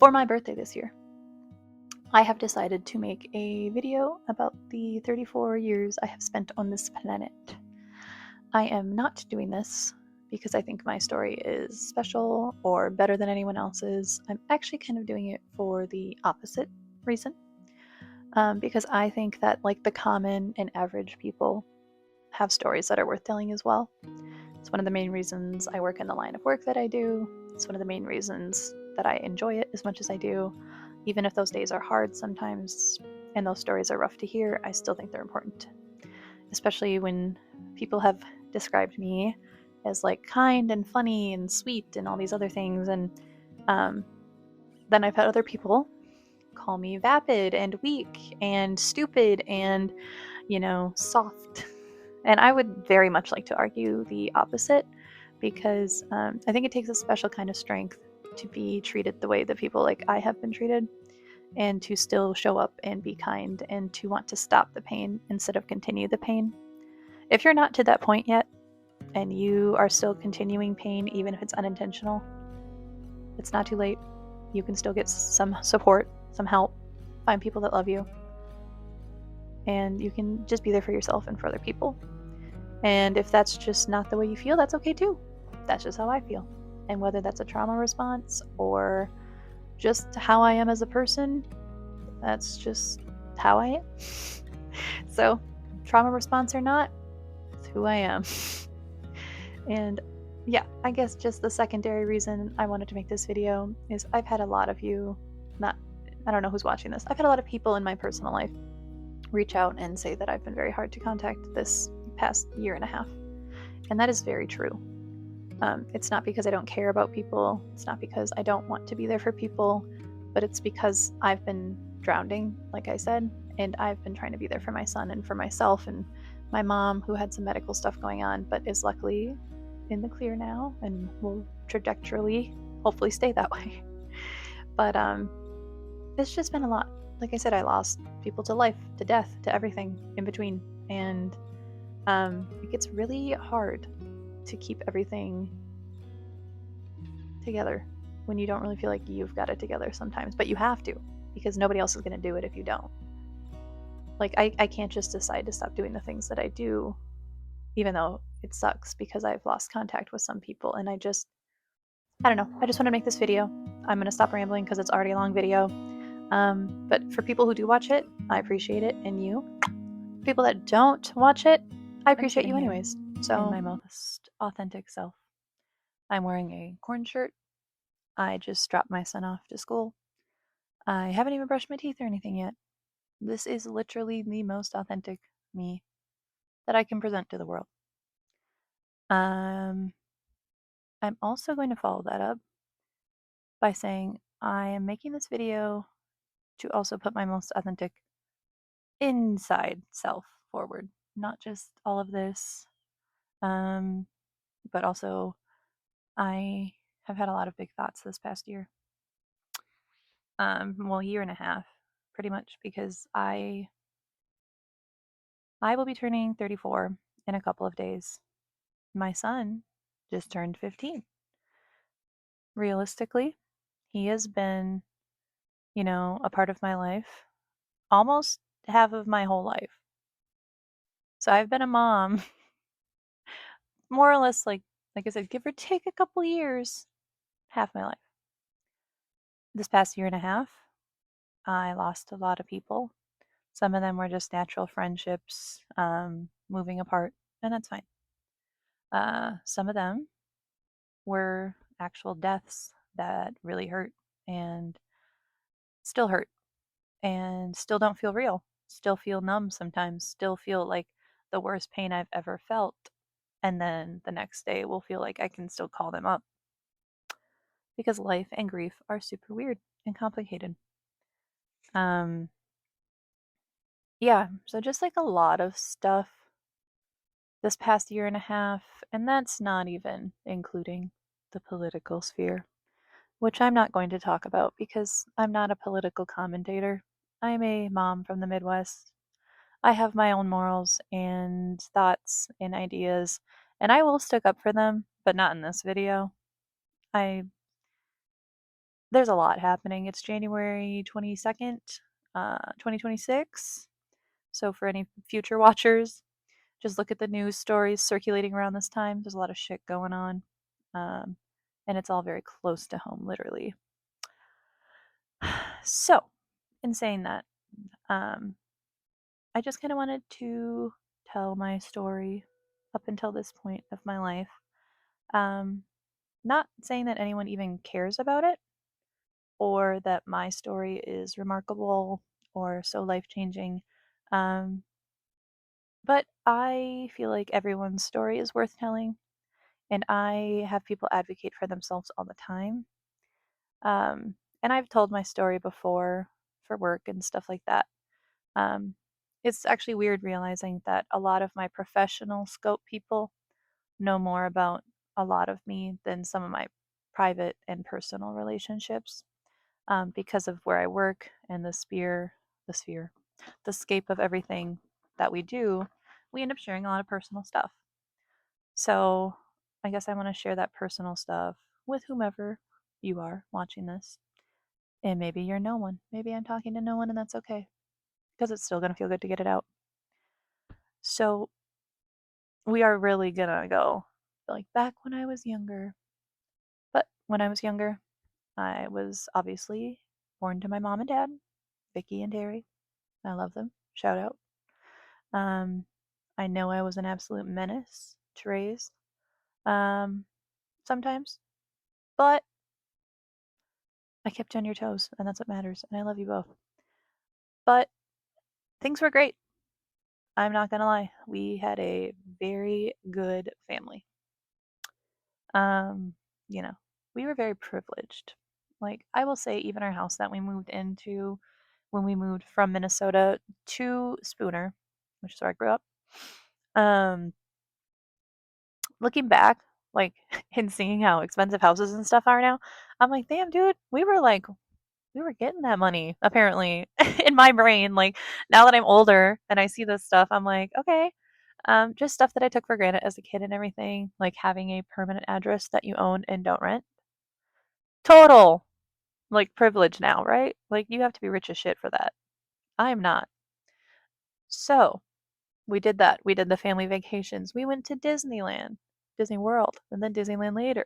For my birthday this year, I have decided to make a video about the 34 years I have spent on this planet. I am not doing this because I think my story is special or better than anyone else's. I'm actually kind of doing it for the opposite reason. Because I think that like the common and average people have stories that are worth telling as well. It's one of the main reasons I work in the line of work that I do. It's one of the main reasons that I enjoy it as much as I do. Even if those days are hard sometimes and those stories are rough to hear, I still think they're important. Especially when people have described me as like kind and funny and sweet and all these other things. And then I've had other people call me vapid and weak and stupid and, soft. And I would very much like to argue the opposite because I think it takes a special kind of strength to be treated the way that people like I have been treated and to still show up and be kind and to want to stop the pain instead of continue the pain. If you're not to that point yet and you are still continuing pain, even if it's unintentional, it's not too late. You can still get some support, some help, find people that love you, and you can just be there for yourself and for other people. And if that's just not the way you feel, that's okay too. That's just how I feel. And whether that's a trauma response or just how I am as a person, that's just how I am. So, trauma response or not, it's who I am. And yeah, I guess just the secondary reason I wanted to make this video is I've had a lot of you, I don't know who's watching this, I've had a lot of people in my personal life reach out and say that I've been very hard to contact this past year and a half. And that is very true. It's not because I don't care about people, it's not because I don't want to be there for people, but it's because I've been drowning, like I said, and I've been trying to be there for my son and for myself and my mom, who had some medical stuff going on, but is luckily in the clear now and will trajectorily hopefully stay that way. But it's just been a lot. Like I said, I lost people to life, to death, to everything in between, and it gets really hard to keep everything together when you don't really feel like you've got it together sometimes, but you have to because nobody else is going to do it if you don't. Like I can't just decide to stop doing the things that I do, even though it sucks because I've lost contact with some people. And I just don't know. I just want to make this video. I'm going to stop rambling because it's already a long video. But for people who do watch it, I appreciate it. And you, people that don't watch it, I appreciate you anyways. So, my most authentic self. I'm wearing a corn shirt. I just dropped my son off to school. I haven't even brushed my teeth or anything yet. This is literally the most authentic me that I can present to the world. I'm also going to follow that up by saying I am making this video to also put my most authentic inside self forward. Not just all of this, but also I have had a lot of big thoughts this past year. Year and a half, pretty much, because I will be turning 34 in a couple of days. My son just turned 15. Realistically, he has been, a part of my life almost half of my whole life. So I've been a mom more or less like I said, give or take a couple years, half my life. This past year and a half, I lost a lot of people. Some of them were just natural friendships, moving apart, and that's fine. Some of them were actual deaths that really hurt and still hurt and still don't feel real, still feel numb sometimes, still feel like the worst pain I've ever felt. And then the next day will feel like I can still call them up because life and grief are super weird and complicated. Yeah, so just like a lot of stuff this past year and a half, and that's not even including the political sphere, which I'm not going to talk about because I'm not a political commentator. I'm a mom from the Midwest. I have my own morals and thoughts and ideas, and I will stick up for them, but not in this video. I there's a lot happening. It's January 22nd, 2026. So for any future watchers, just look at the news stories circulating around this time. There's a lot of shit going on. Um, and it's all very close to home, literally. So, in saying that, um, I just kind of wanted to tell my story up until this point of my life. Um, Not saying that anyone even cares about it or that my story is remarkable or so life changing. Um, but I feel like everyone's story is worth telling, and I have people advocate for themselves all the time. And I've told my story before for work and stuff like that. Um, it's actually weird realizing that a lot of my professional scope people know more about a lot of me than some of my private and personal relationships, because of where I work and the scape of everything that we do. We end up sharing a lot of personal stuff. So I guess I want to share that personal stuff with whomever you are watching this. And maybe you're no one. Maybe I'm talking to no one, and that's okay because it's still going to feel good to get it out. So we are really going to go like back when I was younger. But when I was younger, I was obviously born to my mom and dad, Vicky and Terry. I love them. Shout out. Um, I know I was an absolute menace to raise, um, sometimes, but I kept you on your toes, and that's what matters. And I love you both. But things were great. I'm not gonna lie. We had a very good family. Um, you know, we were very privileged. Like I will say, even our house that we moved into when we moved from Minnesota to Spooner, which is where I grew up. Um, Looking back, like and seeing how expensive houses and stuff are now, I'm like, damn, dude, we were getting that money apparently in my brain. Like now that I'm older and I see this stuff, I'm like, okay, just stuff that I took for granted as a kid and everything, like having a permanent address that you own and don't rent. Total like privilege now, right? Like you have to be rich as shit for that. I'm not. So we did that. We did the family vacations. We went to Disneyland, Disney World, and then Disneyland later.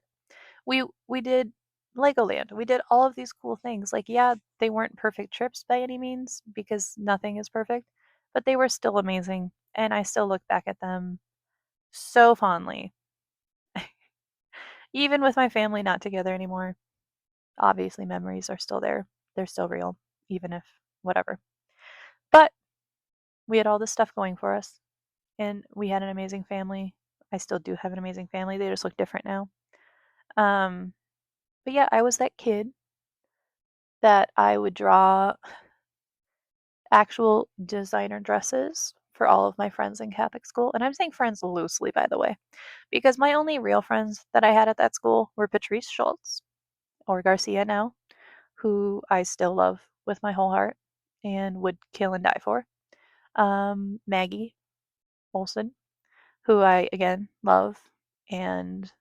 We did Legoland. We did all of these cool things. Like, yeah, they weren't perfect trips by any means because nothing is perfect, but they were still amazing, and I still look back at them so fondly. Even with my family not together anymore, obviously memories are still there. They're still real, even if whatever. But we had all this stuff going for us, and we had an amazing family. I still do have an amazing family. They just look different now. Um, but yeah, I was that kid that I would draw actual designer dresses for all of my friends in Catholic school. And I'm saying friends loosely, by the way, because my only real friends that I had at that school were Patrice Schultz, or Garcia now, who I still love with my whole heart and would kill and die for. Maggie Olson, who I again love. And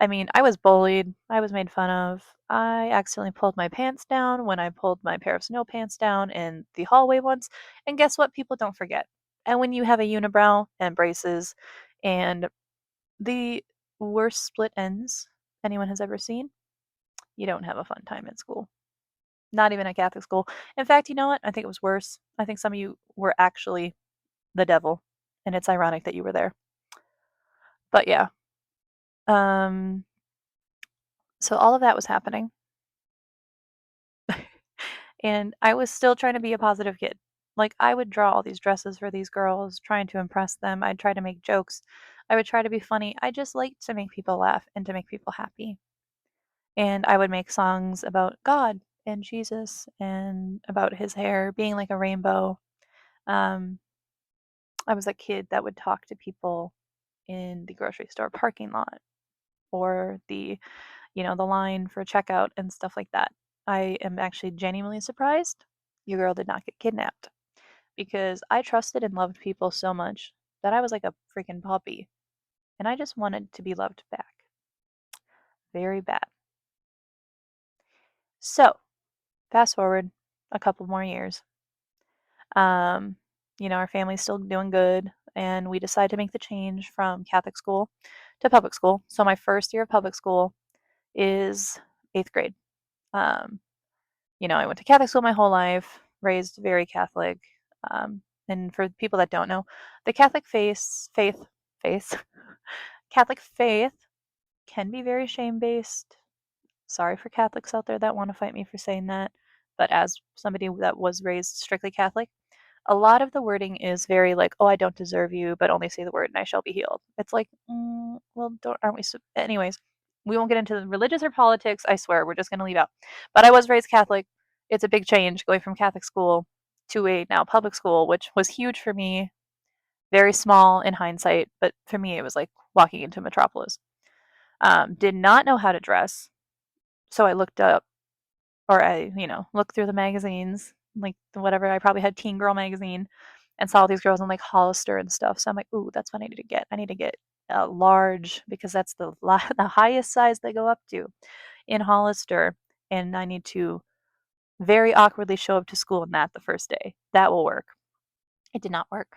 I mean, I was bullied, I was made fun of. I accidentally pulled my pants down when I pulled my pair of snow pants down in the hallway once. And guess what? People don't forget. And when you have a unibrow and braces and the worst split ends anyone has ever seen, you don't have a fun time at school. Not even at Catholic school. In fact, you know what? I think it was worse. I think some of you were actually the devil, and it's ironic that you were there. But yeah. Um, so all of that was happening. And I was still trying to be a positive kid. Like, I would draw all these dresses for these girls, trying to impress them. I'd try to make jokes. I would try to be funny. I just liked to make people laugh and to make people happy. And I would make songs about God and Jesus and about his hair being like a rainbow. Um, I was a kid that would talk to people in the grocery store parking lot or the line for checkout and stuff like that. I am actually genuinely surprised your girl did not get kidnapped because I trusted and loved people so much that I was like a freaking puppy and I just wanted to be loved back. Very bad. So, fast forward a couple more years. Um, our family's still doing good, and we decided to make the change from Catholic school to public school. So, my first year of public school is 8th grade. Um, I went to Catholic school my whole life, raised very Catholic. And for people that don't know, the Catholic faith, Catholic faith can be very shame based. Sorry for Catholics out there that want to fight me for saying that. But as somebody that was raised strictly Catholic, a lot of the wording is very like, "Oh, I don't deserve you, but only say the word and I shall be healed." It's like, well, aren't we? Anyways, we won't get into the religious or politics. I swear, we're just going to leave out. But I was raised Catholic. It's a big change going from Catholic school to a now public school, which was huge for me. Very small in hindsight, but for me, it was like walking into Metropolis. Did not know how to dress, so I looked up, or looked through the magazines, like whatever. I probably had Teen Girl magazine and saw all these girls in like Hollister and stuff. So I'm like, ooh, that's what I need to get. I need to get a large because that's the the highest size they go up to in Hollister, and I need to very awkwardly show up to school in that the first day. That will work. It did not work.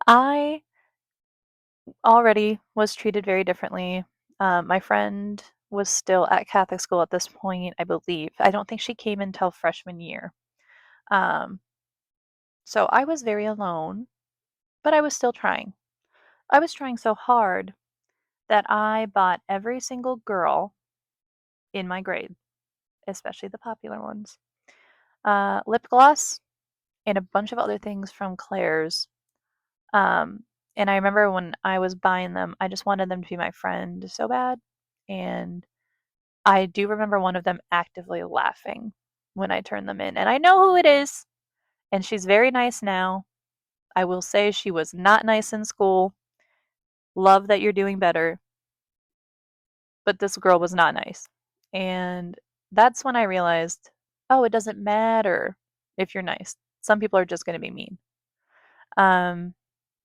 I already was treated very differently. My friend was still at Catholic school at this point, I believe. I don't think she came until freshman year. Um, so I was very alone, but I was still trying. I was trying so hard that I bought every single girl in my grade, especially the popular ones, lip gloss and a bunch of other things from Claire's. Um, and I remember when I was buying them, I just wanted them to be my friend so bad. And I do remember one of them actively laughing when I turned them in. And I know who it is. And she's very nice now. I will say she was not nice in school. Love that you're doing better. But this girl was not nice. And that's when I realized, oh, it doesn't matter if you're nice. Some people are just going to be mean. Um,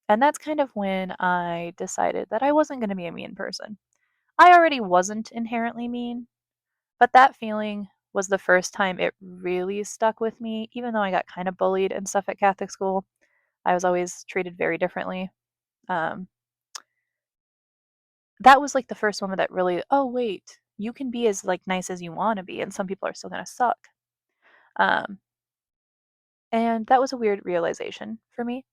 and that's kind of when I decided that I wasn't going to be a mean person. I already wasn't inherently mean, but that feeling was the first time it really stuck with me, even though I got kind of bullied and stuff at Catholic school. I was always treated very differently. Um, that was like the first moment that really, oh wait, you can be as like nice as you want to be, and some people are still gonna suck. Um, and that was a weird realization for me.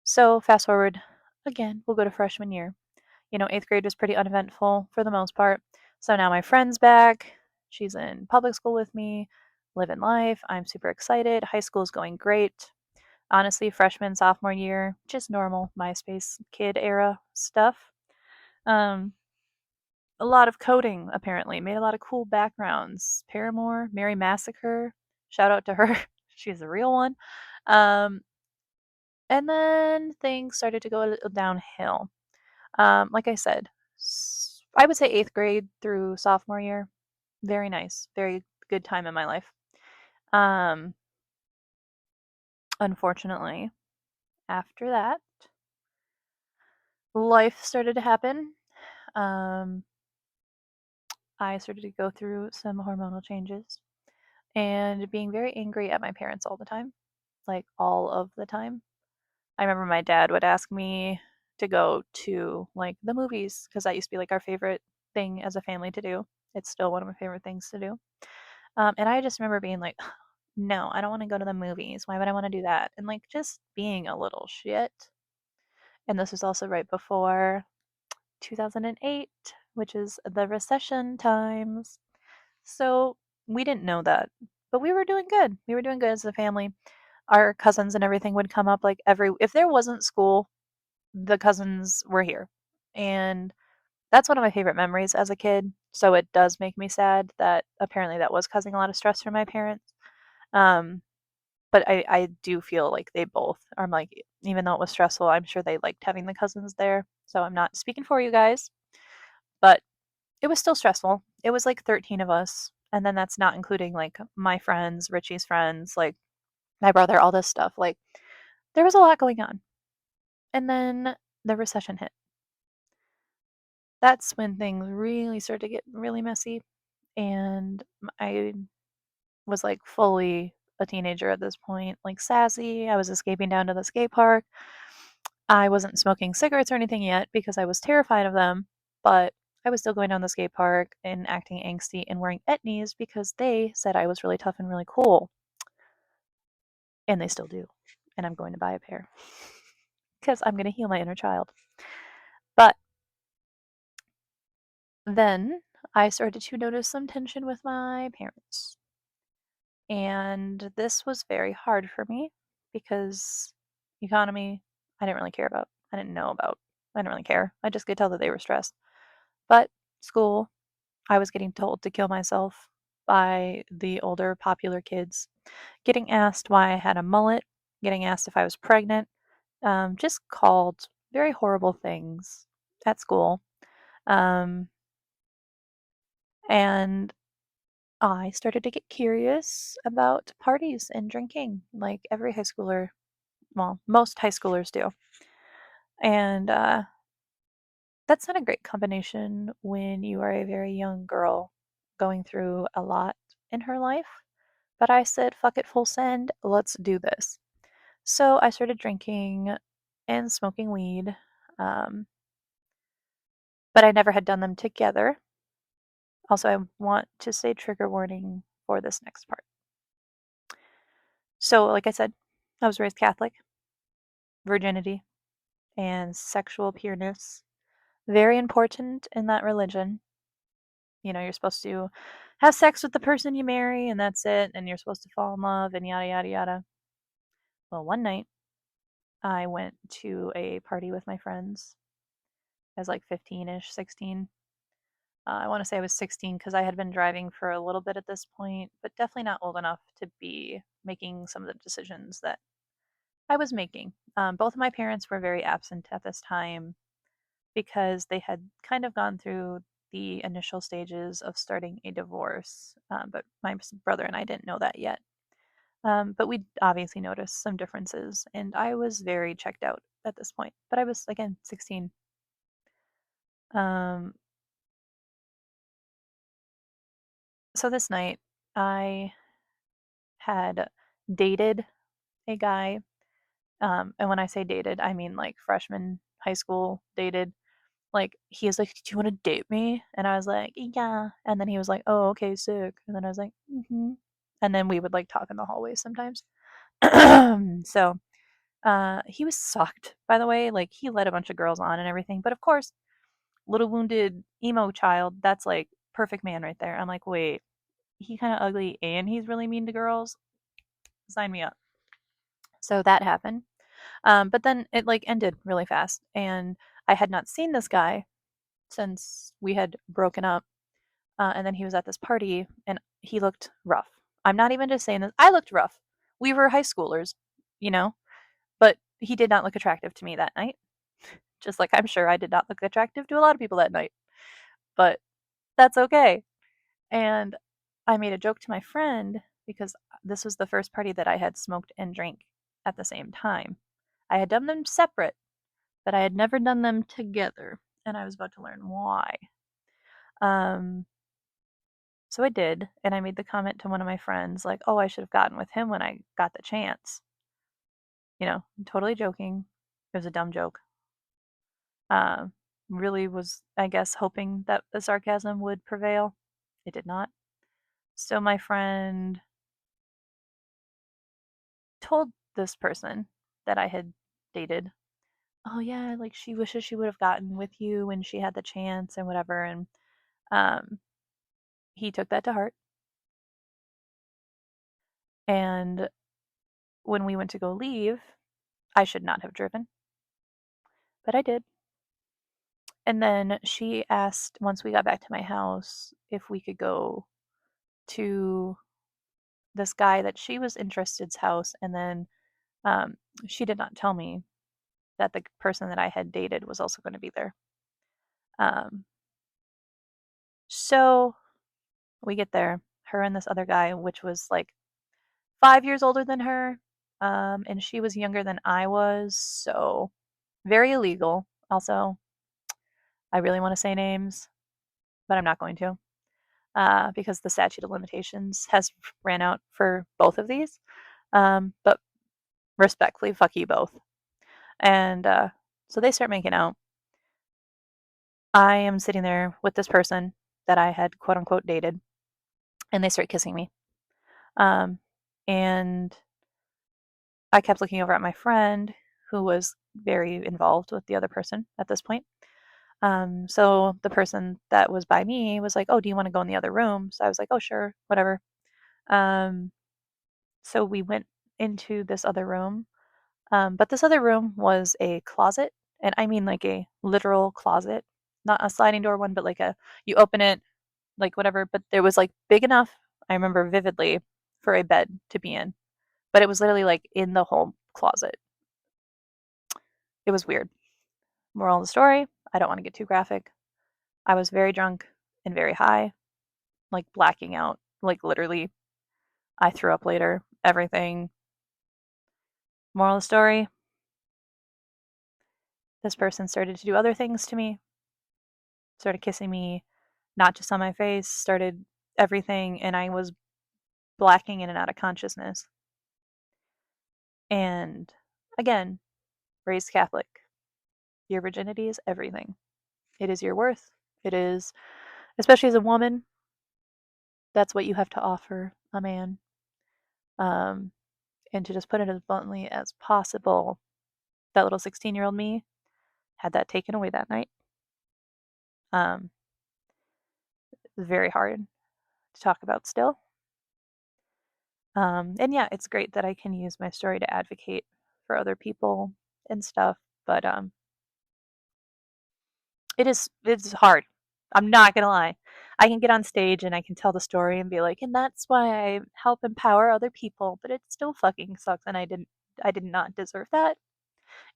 So fast forward again, we'll go to freshman year. 8th grade was pretty uneventful for the most part. So now my friend's back. She's in public school with me, living life. I'm super excited. High school is going great. Honestly, freshman, sophomore year, just normal MySpace kid era stuff. Um, a lot of coding, apparently. Made a lot of cool backgrounds. Paramore, Mary Massacre. Shout out to her. She's a real one. Um, and then things started to go a little downhill. Like I said, I would say 8th grade through sophomore year. Very nice. Very good time in my life. Um, Unfortunately, after that, life started to happen. Um, I started to go through some hormonal changes and being very angry at my parents all the time, like all of the time. I remember my dad would ask me to go to like the movies because that used to be like our favorite thing as a family to do. It's still one of my favorite things to do. And I just remember being like, no, I don't want to go to the movies. Why would I want to do that? And like just being a little shit. And this was also right before 2008, which is the recession times. So we didn't know that, but we were doing good. We were doing good as a family. Our cousins and everything would come up like if there wasn't school, the cousins were here. And that's one of my favorite memories as a kid. So it does make me sad that apparently that was causing a lot of stress for my parents. Um, but I do feel like they both are like, even though it was stressful, I'm sure they liked having the cousins there. So I'm not speaking for you guys, but it was still stressful. It was like 13 of us. And then that's not including like my friends, Richie's friends, like my brother, all this stuff. Like there was a lot going on. And then the recession hit. That's when things really started to get really messy. and I was like fully a teenager at this point, like sassy. I was escaping down to the skate park. I wasn't smoking cigarettes or anything yet because I was terrified of them, but I was still going down the skate park and acting angsty and wearing etnies because they said I was really tough and really cool. And they still do. And I'm going to buy a pair because I'm going to heal my inner child. But then I started to notice some tension with my parents. And this was very hard for me because economy, I didn't really care about. I didn't know about. I didn't really care. I just could tell that they were stressed. But school, I was getting told to kill myself by the older popular kids, getting asked why I had a mullet, getting asked if I was pregnant, just called very horrible things at school. Um, and I started to get curious about parties and drinking, like every high schooler, well, most high schoolers do. And that's not a great combination when you are a very young girl going through a lot in her life. But I said, fuck it, full send, let's do this. So I started drinking and smoking weed, um, but I never had done them together. Also, I want to say trigger warning for this next part. So, like I said, I was raised Catholic, virginity and sexual pureness. Very important in that religion. You know, you're supposed to have sex with the person you marry, and that's it, and you're supposed to fall in love, and yada, yada, yada. Well, one night, I went to a party with my friends. I was like 15 ish, 16. I want to say I was 16 because I had been driving for a little bit at this point, but definitely not old enough to be making some of the decisions that I was making. Both of my parents were very absent at this time because they had kind of gone through the initial stages of starting a divorce, but my brother and I didn't know that yet. But we obviously noticed some differences, and I was very checked out at this point. But I was, again, 16. Um, so this night, I had dated a guy. And when I say dated, I mean like freshman high school dated. Like, he was like, "Do you want to date me?" And I was like, "Yeah." And then he was like, "Oh, okay, sick." And then I was like, "Mm-hmm." And then we would like talk in the hallways sometimes. So he was sucked, by the way. Like, he led a bunch of girls on and everything. But of course, little wounded emo child, that's like perfect man right there. I'm like, wait, he kind of ugly and he's really mean to girls. Sign me up. So that happened. But then it like ended really fast, and I had not seen this guy since we had broken up. And then he was at this party, and he looked rough. I'm not even just saying this. I looked rough. We were high schoolers, you know, but he did not look attractive to me that night. Just like I'm sure I did not look attractive to a lot of people that night. But that's okay. And I made a joke to my friend because this was the first party that I had smoked and drank at the same time. I had done them separate, but I had never done them together, and I was about to learn why. Um, so I did, and I made the comment to one of my friends, like, "Oh, I should have gotten with him when I got the chance." You know, totally joking. It was a dumb joke. Um, really was, I guess, hoping that the sarcasm would prevail. It did not. So my friend told this person that I had dated, "Oh yeah, like she wishes she would have gotten with you when she had the chance and whatever." And um, he took that to heart. And when we went to go leave, I should not have driven, but I did. And then she asked, once we got back to my house, if we could go to this guy that she was interested's house. And then um, she did not tell me that the person that I had dated was also going to be there. Um, so we get there, her and this other guy, which was like 5 years older than her. And she was younger than I was. So very illegal. Also, I really want to say names, but I'm not going to. because the statute of limitations has ran out for both of these. But respectfully, fuck you both. And so they start making out. I am sitting there with this person that I had quote unquote dated, and they start kissing me. And I kept looking over at my friend who was very involved with the other person at this point. So the person that was by me was like, "Oh, do you want to go in the other room?" So I was like, "Oh, sure, whatever." Um, so we went into this other room. But this other room was a closet, and I mean like a literal closet, not a sliding door one, but like a you open it, like whatever. But there was like big enough, I remember vividly, for a bed to be in. But it was literally like in the whole closet. It was weird. Moral of the story, I don't want to get too graphic. I was very drunk and very high, like blacking out. Like literally, I threw up later. Everything. Moral of the story, this person started to do other things to me, started kissing me, not just on my face, started everything, and I was blacking in and out of consciousness. And again, raised Catholic, your virginity is everything. It is your worth. It is, especially as a woman, that's what you have to offer a man. Um, and to just put it as bluntly as possible, that little 16-year-old me had that taken away that night. Um, it was very hard to talk about still. And yeah, it's great that I can use my story to advocate for other people and stuff, but it's hard. I'm not gonna lie. I can get on stage and I can tell the story and be like, and that's why I help empower other people, but it still fucking sucks and I did not deserve that.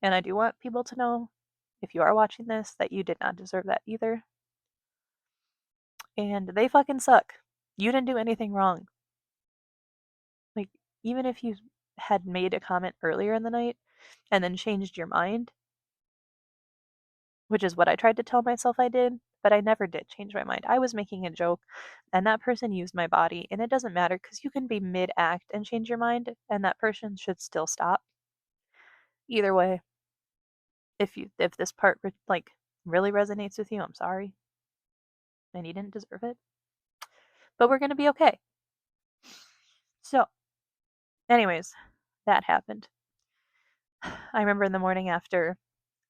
And I do want people to know, if you are watching this, that you did not deserve that either. And they fucking suck. You didn't do anything wrong. Like, even if you had made a comment earlier in the night and then changed your mind, which is what I tried to tell myself I did, but I never did change my mind. I was making a joke, and that person used my body, and it doesn't matter because you can be mid act and change your mind, and that person should still stop. Either way, if this part like really resonates with you, I'm sorry, and you didn't deserve it, but we're gonna be okay. So, anyways, that happened. I remember in the morning after,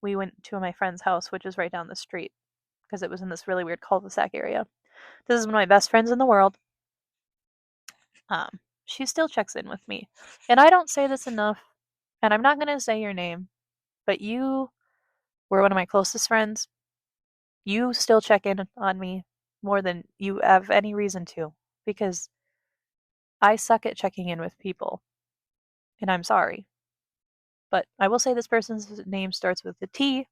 we went to my friend's house, which is right down the street, because it was in this really weird cul-de-sac area. This is one of my best friends in the world. She still checks in with me. And I don't say this enough, and I'm not going to say your name, but you were one of my closest friends. You still check in on me more than you have any reason to, because I suck at checking in with people, and I'm sorry. But I will say this person's name starts with a T,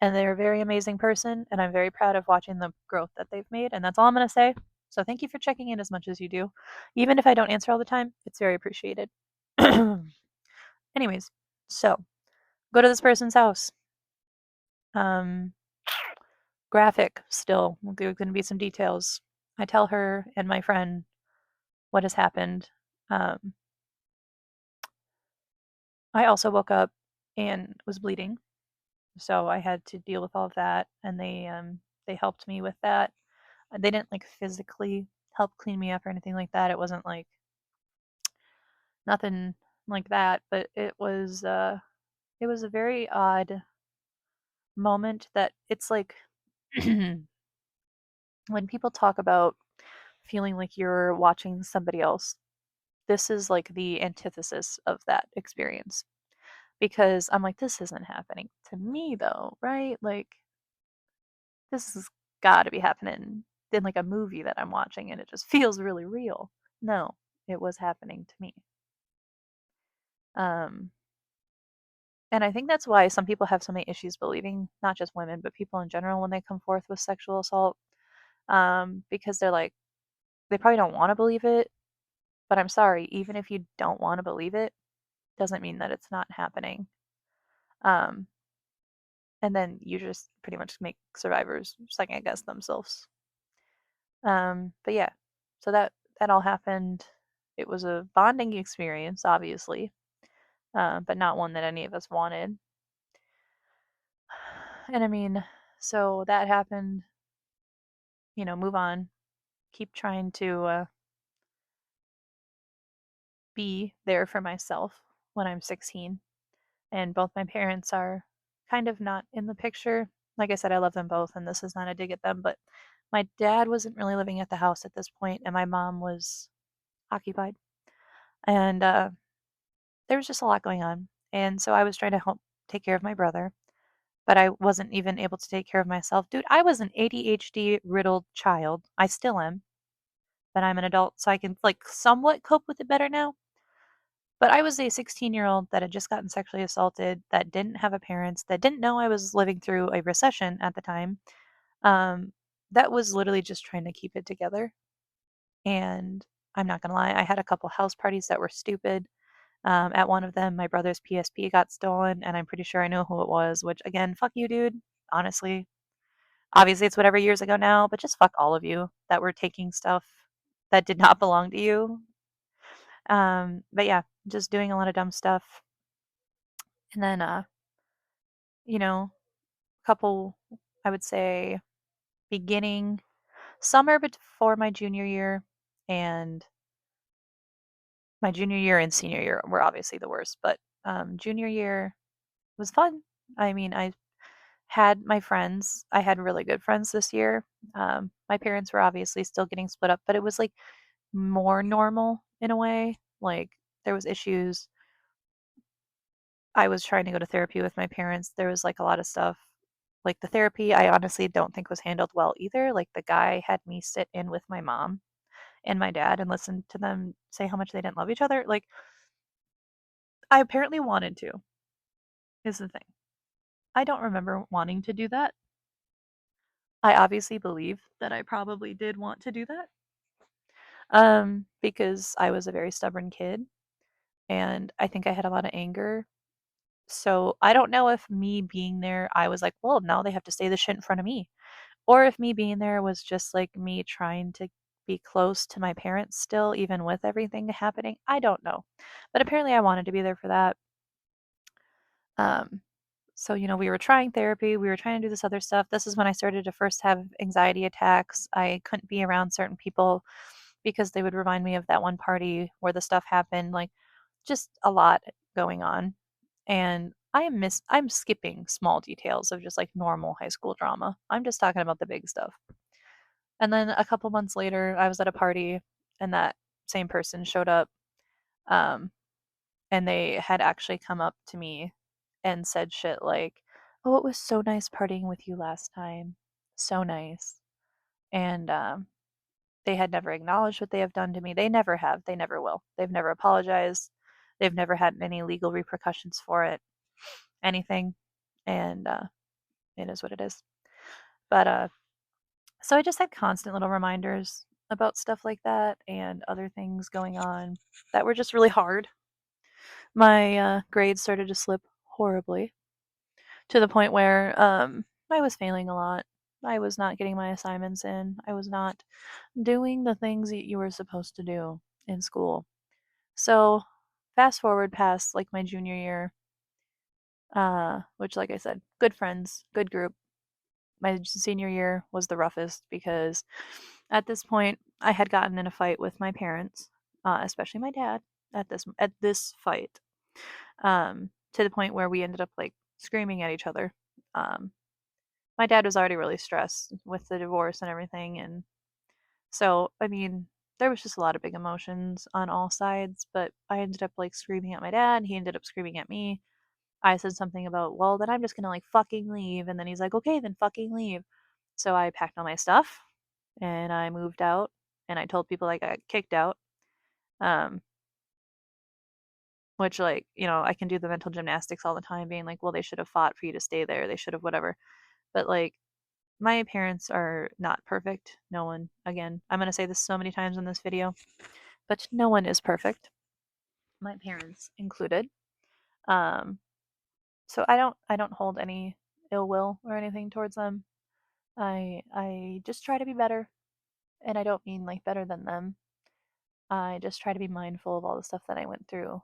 and they're a very amazing person, and I'm very proud of watching the growth that they've made, and that's all I'm going to say. So thank you for checking in as much as you do. Even if I don't answer all the time, it's very appreciated. Anyways, so go to this person's house. Um, graphic still. There's going to be some details. I tell her and my friend what has happened. Um, I also woke up and was bleeding, so I had to deal with all of that, and they helped me with that. They didn't like physically help clean me up or anything like that. It wasn't like nothing like that, but it was a very odd moment that it's like when people talk about feeling like you're watching somebody else, this is like the antithesis of that experience. Because I'm like, this isn't happening to me though, right? Like, this has got to be happening in like a movie that I'm watching and it just feels really real. No, it was happening to me. Um, and I think that's why some people have so many issues believing, not just women, but people in general when they come forth with sexual assault. Because they're like, they probably don't want to believe it, but I'm sorry, even if you don't want to believe it, doesn't mean that it's not happening. Um, and then you just pretty much make survivors second guess themselves. But yeah, so that all happened. It was a bonding experience, obviously, but not one that any of us wanted. And I mean, so that happened. Move on. Keep trying to be there for myself when I'm 16. And both my parents are kind of not in the picture. Like I said, I love them both, and this is not a dig at them, but my dad wasn't really living at the house at this point, and my mom was occupied. And there was just a lot going on. And so I was trying to help take care of my brother, but I wasn't even able to take care of myself. Dude, I was an ADHD riddled child. I still am, but I'm an adult, so I can like somewhat cope with it better now. But I was a 16-year-old that had just gotten sexually assaulted, that didn't have a parents, that didn't know I was living through a recession at the time. Um, that was literally just trying to keep it together. And I'm not gonna lie, I had a couple house parties that were stupid. At one of them, my brother's PSP got stolen, and I'm pretty sure I know who it was, which again, fuck you, dude. Honestly. Obviously, it's whatever years ago now, but just fuck all of you that were taking stuff that did not belong to you. But yeah, just doing a lot of dumb stuff. And then, you know, couple, I would say, beginning summer before my junior year and my junior year and senior year were obviously the worst, but junior year was fun. I mean, I had my friends. I had really good friends this year. My parents were obviously still getting split up, but it was like more normal in a way. Like there was issues. I was trying to go to therapy with my parents. There was like a lot of stuff. Like the therapy, I honestly don't think was handled well either. Like the guy had me sit in with my mom and my dad and listen to them say how much they didn't love each other. Like I apparently wanted to, is the thing. I don't remember wanting to do that. I obviously believe that I probably did want to do that. Because I was a very stubborn kid and I think I had a lot of anger. So I don't know if me being there, I was like, well, now they have to say this shit in front of me. Or if me being there was just like me trying to be close to my parents still, even with everything happening. I don't know. But apparently I wanted to be there for that. Um, so, we were trying therapy, we were trying to do this other stuff. This is when I started to first have anxiety attacks. I couldn't be around certain people because they would remind me of that one party where the stuff happened. Like, just a lot going on. And I'm skipping small details of just like normal high school drama. I'm just talking about the big stuff. And then a couple months later, I was at a party and that same person showed up. Um, and they had actually come up to me and said shit like, "Oh, it was so nice partying with you last time. So nice." And they had never acknowledged what they have done to me. They never have. They never will. They've never apologized. They've never had any legal repercussions for it, anything. And it is what it is. But so I just had constant little reminders about stuff like that and other things going on that were just really hard. My grades started to slip horribly to the point where I was failing a lot. I was not getting my assignments in. I was not doing the things that you were supposed to do in school. So, fast forward past like my junior year, which, like I said, good friends, good group. My senior year was the roughest because at this point I had gotten in a fight with my parents, especially my dad. At this fight, to the point where we ended up like screaming at each other. Um, my dad was already really stressed with the divorce and everything, and so I mean there was just a lot of big emotions on all sides. But I ended up like screaming at my dad. He ended up screaming at me. I said something about, well, then I'm just gonna like fucking leave, and then he's like, okay, then fucking leave. So I packed all my stuff and I moved out, and I told people I got kicked out. Um, which like, I can do the mental gymnastics all the time being like, well, they should have fought for you to stay there. They should have whatever. But like my parents are not perfect. No one, again, I'm going to say this so many times in this video, but no one is perfect. My parents included. Um, so I don't hold any ill will or anything towards them. I just try to be better. And I don't mean like better than them. I just try to be mindful of all the stuff that I went through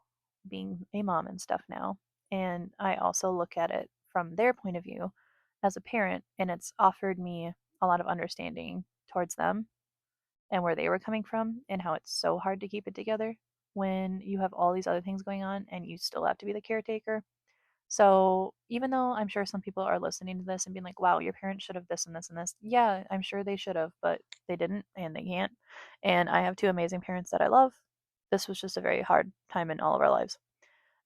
being a mom and stuff now. And I also look at it from their point of view as a parent, and it's offered me a lot of understanding towards them and where they were coming from and how it's so hard to keep it together when you have all these other things going on and you still have to be the caretaker. So, even though I'm sure some people are listening to this and being like, wow, your parents should have this and this and this. Yeah, I'm sure they should have, but they didn't and they can't. And I have two amazing parents that I love. This was just a very hard time in all of our lives.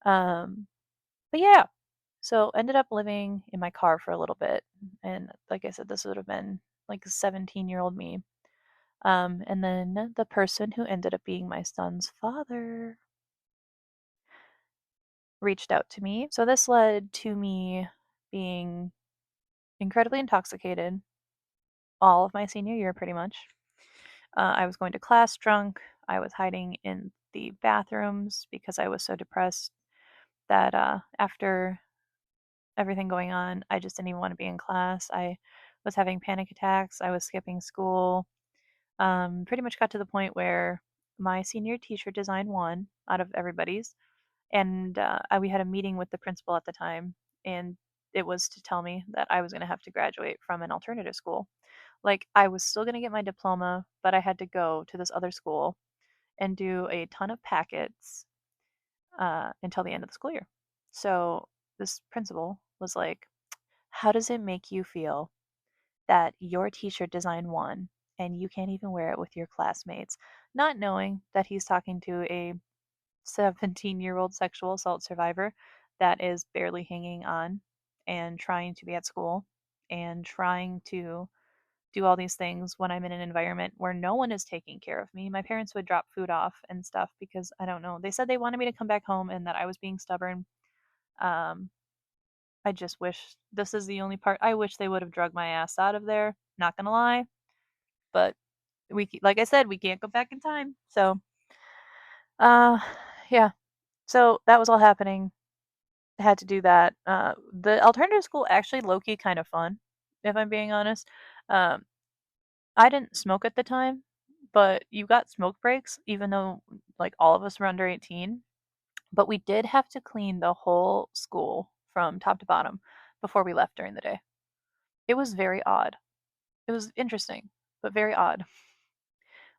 Um, but yeah, so ended up living in my car for a little bit. And like I said, this would have been like 17-year-old me. And then the person who ended up being my son's father reached out to me. So this led to me being incredibly intoxicated all of my senior year, pretty much. I was going to class drunk. I was hiding in the bathrooms because I was so depressed that after everything going on, I just didn't even want to be in class. I was having panic attacks. I was skipping school. Pretty much got to the point where my senior t-shirt design won out of everybody's. And we had a meeting with the principal at the time, and it was to tell me that I was going to have to graduate from an alternative school. Like, I was still going to get my diploma, but I had to go to this other school and do a ton of packets until the end of the school year. So this principal was like, how does it make you feel that your t-shirt design won and you can't even wear it with your classmates? Not knowing that he's talking to a 17-year-old sexual assault survivor that is barely hanging on and trying to be at school and trying to do all these things when I'm in an environment where no one is taking care of me. My parents would drop food off and stuff because I don't know. They said they wanted me to come back home and that I was being stubborn. Um, I just wish this is the only part. I wish they would have drug my ass out of there. Not gonna lie, but like I said, we can't go back in time. So, uh, yeah. So that was all happening. Had to do that. The alternative school actually low key kind of fun, if I'm being honest. Um, I didn't smoke at the time, but you got smoke breaks, even though like all of us were under 18. But we did have to clean the whole school from top to bottom before we left during the day. It was very odd. It was interesting, but very odd.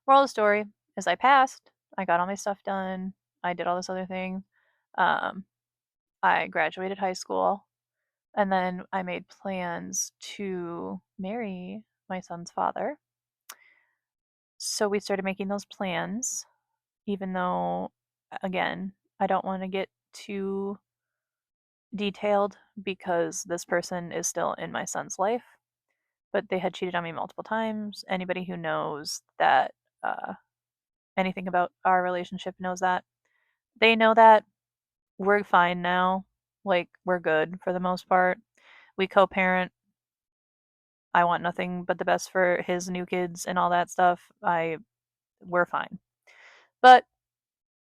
Moral of the story is I passed. I got all my stuff done. I did all this other thing. Um, I graduated high school. And then I made plans to marry my son's father. So we started making those plans, even though, again, I don't want to get too detailed because this person is still in my son's life, but they had cheated on me multiple times. Anybody who knows that uh, anything about our relationship knows that. They know that we're fine now. Like, we're good for the most part. We co parent. I want nothing but the best for his new kids and all that stuff. We're fine. But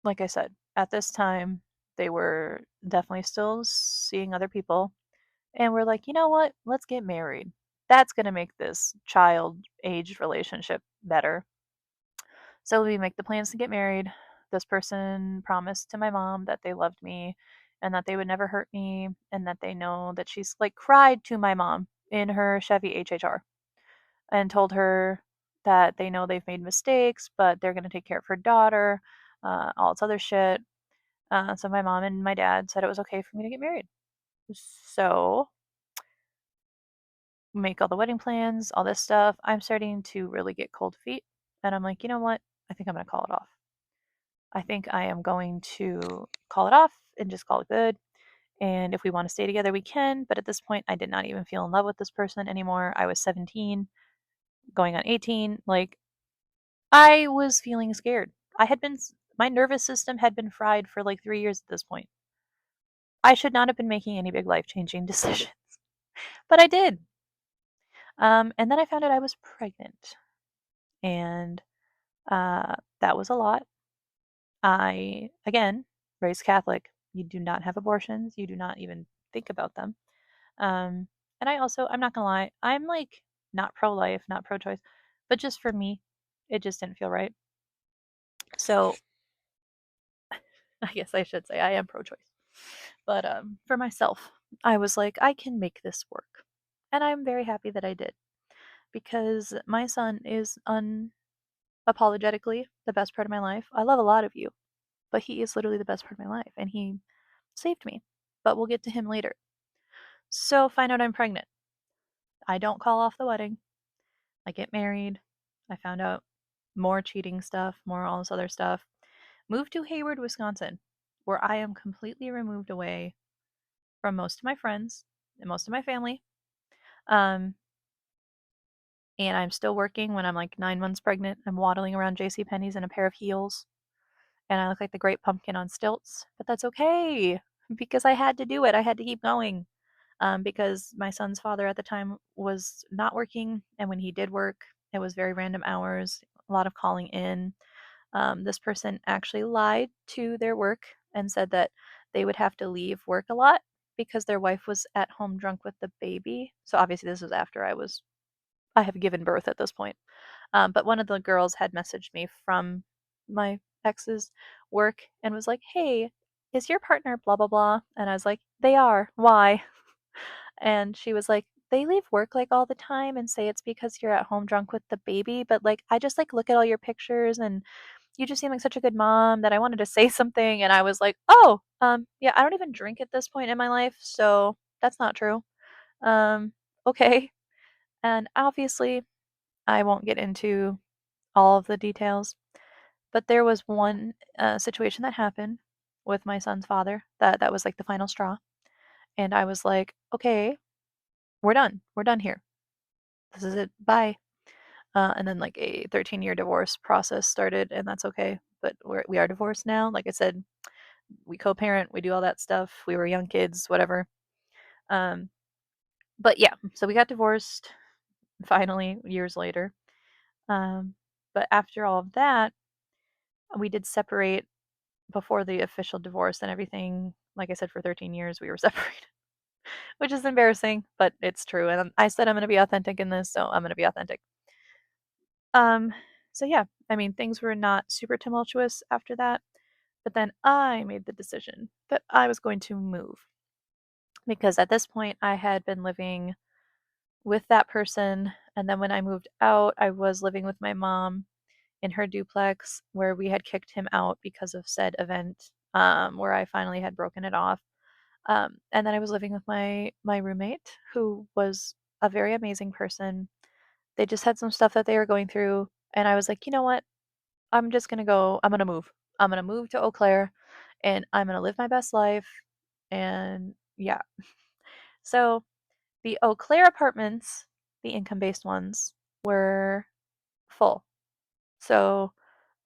like I said, at this time they were definitely still seeing other people and we're like, "You know what? Let's get married. That's going to make this child aged relationship better." So we make the plans to get married. This person promised to my mom that they loved me and that they would never hurt me and that they know that she's like cried to my mom in her Chevy HHR and told her that they know they've made mistakes, but they're going to take care of her daughter, all this other shit. So my mom and my dad said it was okay for me to get married. So make all the wedding plans, all this stuff. I'm starting to really get cold feet. And I'm like, you know what? I think I'm going to call it off. I think I am going to call it off and just call it good. And if we want to stay together, we can. But at this point, I did not even feel in love with this person anymore. I was 17, going on 18. Like, I was feeling scared. My nervous system had been fried for like 3 years at this point. I should not have been making any big life changing decisions, but I did. And then I found out I was pregnant, and that was a lot. I, again, raised Catholic. You do not have abortions, you do not even think about them. And I'm not gonna lie, I'm like not pro life, not pro choice, but just for me, It just didn't feel right. So I guess I should say I am pro-choice. But for myself, I was like, I can make this work. And I'm very happy that I did because my son is unapologetically the best part of my life. I love a lot of you, but he is literally the best part of my life and he saved me. But we'll get to him later. So find out I'm pregnant. I don't call off the wedding. I get married. I found out more cheating stuff, more all this other stuff. Moved to Hayward, Wisconsin, where I am completely removed away from most of my friends and most of my family. Um, and I'm still working when I'm like 9 months pregnant. I'm waddling around J.C. Penney's in a pair of heels, and I look like the Great Pumpkin on stilts. But that's okay because I had to do it. I had to keep going. Because my son's father at the time was not working, and when he did work, it was very random hours, a lot of calling in. This person actually lied to their work and said that they would have to leave work a lot because their wife was at home drunk with the baby. So obviously, this was after I have given birth at this point. But one of the girls had messaged me from my ex's work and was like, "Hey, is your partner blah blah blah?" And I was like, "They are. Why?" And she was like, "They leave work like all the time and say it's because you're at home drunk with the baby, but like I just like look at all your pictures and you just seem like such a good mom that I wanted to say something." And I was like, "Oh, yeah, I don't even drink at this point in my life, so that's not true." Um, okay. And obviously, I won't get into all of the details, but there was one situation that happened with my son's father that was like the final straw. And I was like, "Okay, we're done. We're done here. This is it. Bye." And then like a 13-year divorce process started, and that's okay. But we are divorced now. Like I said, we co-parent, we do all that stuff. We were young kids, whatever. Um, but yeah, so we got divorced finally years later. Um, but after all of that, we did separate before the official divorce and everything. Like I said, for 13 years we were separated, which is embarrassing, but it's true. And I said I'm going to be authentic in this, so I'm going to be authentic. Um, so yeah, I mean, things were not super tumultuous after that, but then I made the decision that I was going to move because at this point I had been living with that person, and then when I moved out, I was living with my mom in her duplex where we had kicked him out because of said event, where I finally had broken it off. And then I was living with my roommate, who was a very amazing person. They just had some stuff that they were going through, and I was like, you know what? I'm just gonna go. I'm gonna move. I'm gonna move to Eau Claire, and I'm gonna live my best life. And yeah, so the Eau Claire apartments, the income-based ones, were full. So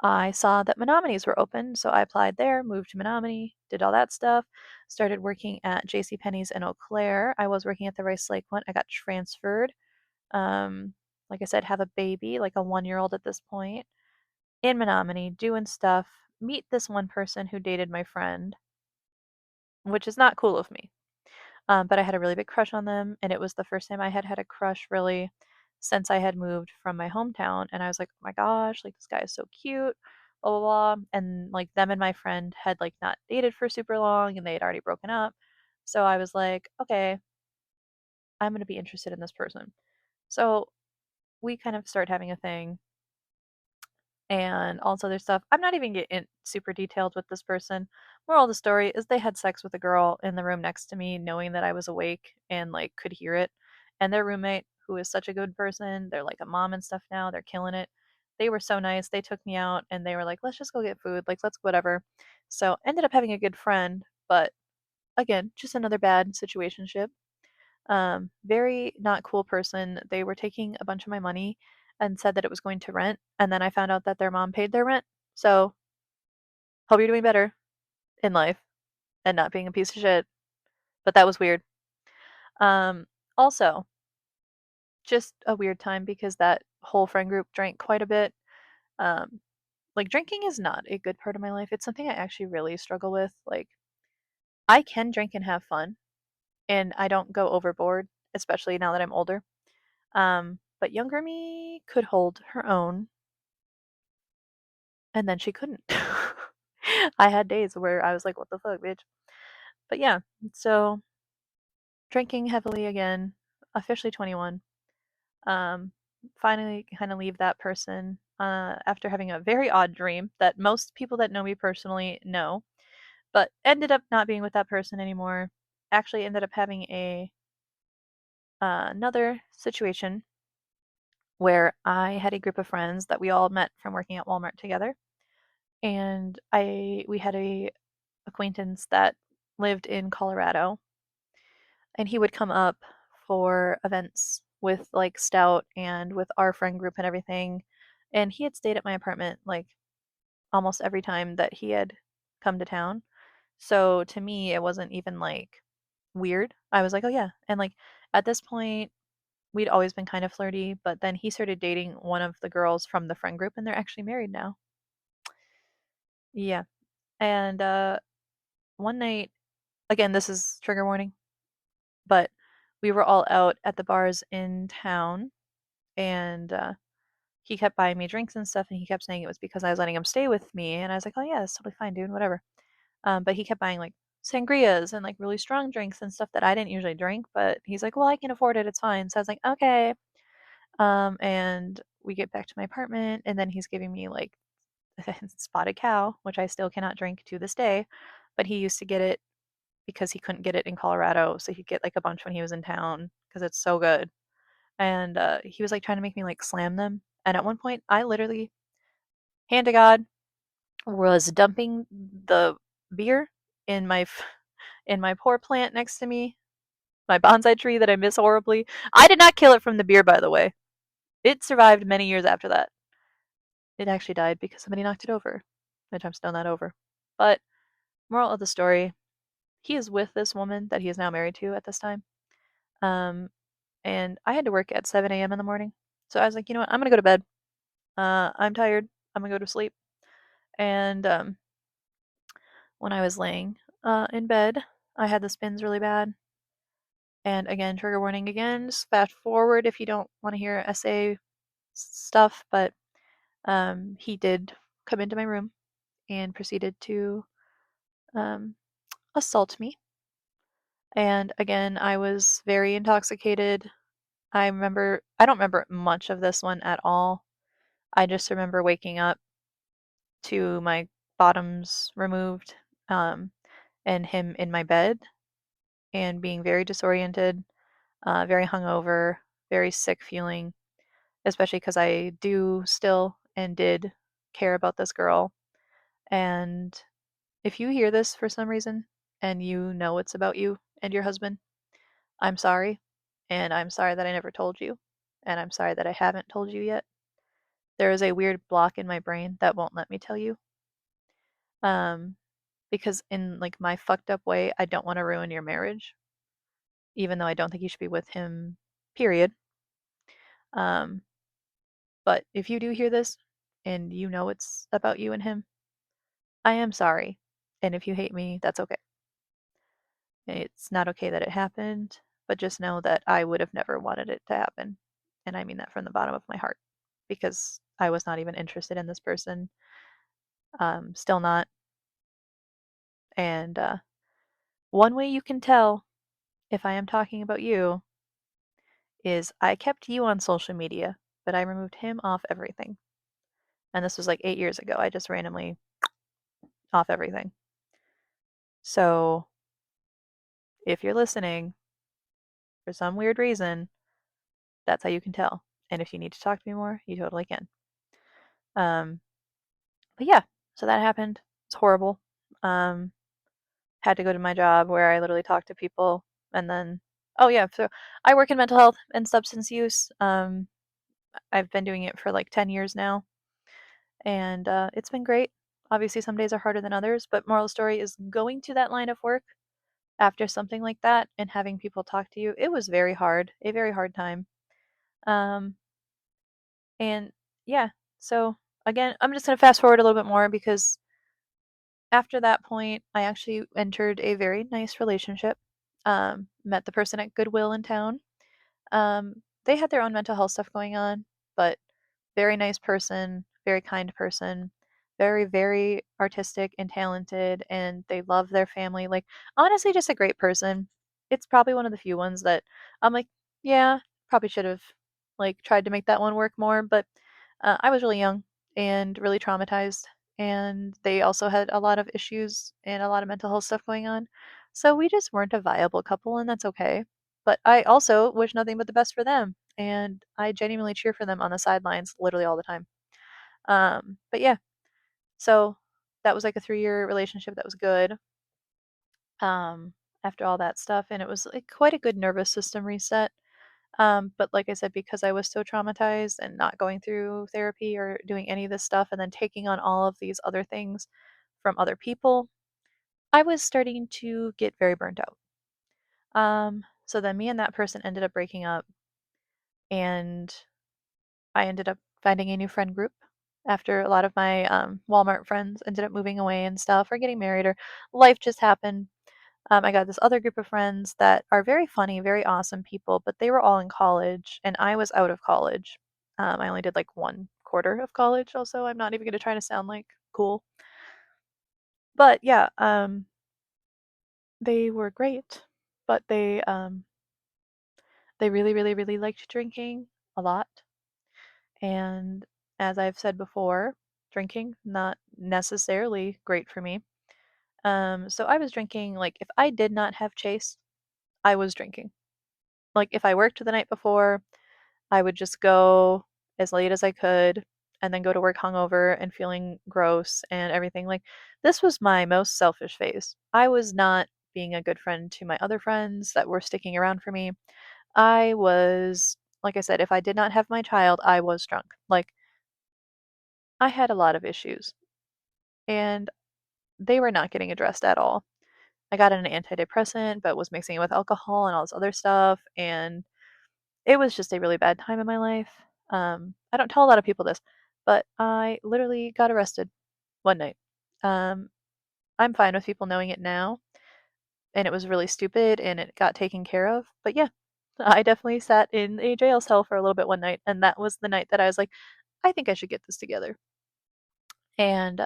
I saw that Menominees were open, so I applied there, moved to Menominee, did all that stuff, started working at JCPenney's in Eau Claire. I was working at the Rice Lake one. I got transferred. Um, like I said, have a baby, like a 1-year-old at this point, in Menominee, doing stuff. Meet this one person who dated my friend, which is not cool of me. But I had a really big crush on them, and it was the first time I had had a crush really since I had moved from my hometown. And I was like, oh my gosh, like this guy is so cute, blah blah blah. And like them and my friend had like not dated for super long, and they had already broken up. So I was like, okay, I'm gonna be interested in this person. So we kind of start having a thing and all this other stuff. I'm not even getting super detailed with this person. Moral of the story is they had sex with a girl in the room next to me, knowing that I was awake and like could hear it. And their roommate, who is such a good person, they're like a mom and stuff now, they're killing it. They were so nice. They took me out and they were like, let's just go get food. Like, let's whatever. So ended up having a good friend, but again, just another bad situationship. Very not cool person. They were taking a bunch of my money and said that it was going to rent, and then I found out that their mom paid their rent. So, hope you're doing better in life and not being a piece of shit. But that was weird. Also, just a weird time because that whole friend group drank quite a bit. Um, like drinking is not a good part of my life. It's something I actually really struggle with. Like I can drink and have fun, and I don't go overboard, especially now that I'm older. But younger me could hold her own. and then she couldn't. I had days where I was like, what the fuck, bitch? But yeah, so drinking heavily again, officially 21. Um, Finally kind of leave that person after having a very odd dream that most people that know me personally know, but ended up not being with that person anymore. Actually ended up having a another situation where I had a group of friends that we all met from working at Walmart together, and I we had a acquaintance that lived in Colorado, and he would come up for events with like Stout and with our friend group and everything. And he had stayed at my apartment like almost every time that he had come to town. So to me, it wasn't even like weird. I was like, oh yeah. And like at this point, we'd always been kind of flirty, but then he started dating one of the girls from the friend group and they're actually married now. Yeah. And one night, again, this is trigger warning, but we were all out at the bars in town and he kept buying me drinks and stuff and he kept saying it was because I was letting him stay with me and I was like, oh yeah, it's totally fine, dude, whatever. But he kept buying like sangrias and like really strong drinks and stuff that I didn't usually drink, but he's like, well, I can afford it, it's fine. So I was like, okay. And we get back to my apartment and then he's giving me like spotted cow, which I still cannot drink to this day, but he used to get it because he couldn't get it in Colorado, so he'd get like a bunch when he was in town because it's so good. And he was like trying to make me like slam them. And at one point, I literally, hand to God, was dumping the beer in my in my poor plant next to me, my bonsai tree that I miss horribly. I did not kill it from the beer, by the way. It survived many years after that. It actually died because somebody knocked it over, which I'm still not over. But moral of the story, he is with this woman that he is now married to at this time. Um, and I had to work at 7 a.m. in the morning. So I was like, you know what? I'm gonna go to bed. I'm tired. I'm gonna go to sleep. And when I was laying in bed, I had the spins really bad. And again, trigger warning again. Just fast forward if you don't want to hear essay stuff. But he did come into my room and proceeded to um, assault me. And again, I was very intoxicated. I don't remember much of this one at all. I just remember waking up to my bottoms removed, um, and him in my bed and being very disoriented, very hungover, very sick feeling, especially because I do still and did care about this girl. And if you hear this for some reason and you know it's about you and your husband, I'm sorry. And I'm sorry that I never told you. And I'm sorry that I haven't told you yet. There is a weird block in my brain that won't let me tell you. Um, because in like my fucked up way, I don't want to ruin your marriage, even though I don't think you should be with him, period. Um, but if you do hear this and you know it's about you and him, I am sorry. And if you hate me, that's okay. It's not okay that it happened, but just know that I would have never wanted it to happen. And I mean that from the bottom of my heart because I was not even interested in this person. Still not. And one way you can tell if I am talking about you is I kept you on social media, but I removed him off everything. And this was like 8 years ago. I just randomly off everything. So if you're listening for some weird reason, that's how you can tell. And if you need to talk to me more, you totally can. Um, but yeah, so that happened. It's horrible. Um, had to go to my job where I literally talk to people and then, oh yeah, so I work in mental health and substance use. I've been doing it for like 10 years now and it's been great. Obviously, some days are harder than others, but moral of the story is going to that line of work after something like that and having people talk to you. It was very hard, a very hard time. Um, and yeah, so again, I'm just going to fast forward a little bit more because after that point, I actually entered a very nice relationship. Met the person at Goodwill in town. They had their own mental health stuff going on, but very nice person, very kind person, very, very artistic and talented, and they love their family. Like, honestly, just a great person. It's probably one of the few ones that I'm like, yeah, probably should have like tried to make that one work more, but I was really young and really traumatized, and they also had a lot of issues and a lot of mental health stuff going on. So we just weren't a viable couple, and that's okay. But I also wish nothing but the best for them, and I genuinely cheer for them on the sidelines literally all the time. But yeah, so that was like a 3-year relationship that was good. Um, After all that stuff, and it was like quite a good nervous system reset. But like I said, because I was so traumatized and not going through therapy or doing any of this stuff, and then taking on all of these other things from other people, I was starting to get very burnt out. So then me and that person ended up breaking up, and I ended up finding a new friend group after a lot of my Walmart friends ended up moving away and stuff, or getting married, or life just happened. I got this other group of friends that are very funny, very awesome people, but they were all in college, and I was out of college. I only did like 1/4 of college. Also, I'm not even going to try to sound like cool, but yeah, they were great, but they really, really, really liked drinking a lot, and as I've said before, drinking not necessarily great for me. So I was drinking like if I did not have Chase, I was drinking. Like if I worked the night before, I would just go as late as I could and then go to work hungover and feeling gross and everything. Like, this was my most selfish phase. I was not being a good friend to my other friends that were sticking around for me. I was, like I said, if I did not have my child, I was drunk. Like, I had a lot of issues and they were not getting addressed at all. I got an antidepressant, but was mixing it with alcohol and all this other stuff. And it was just a really bad time in my life. I don't tell a lot of people this, but I literally got arrested one night. Um, I'm fine with people knowing it now, and it was really stupid and it got taken care of. But yeah, I definitely sat in a jail cell for a little bit one night, and that was the night that I was like, I think I should get this together. And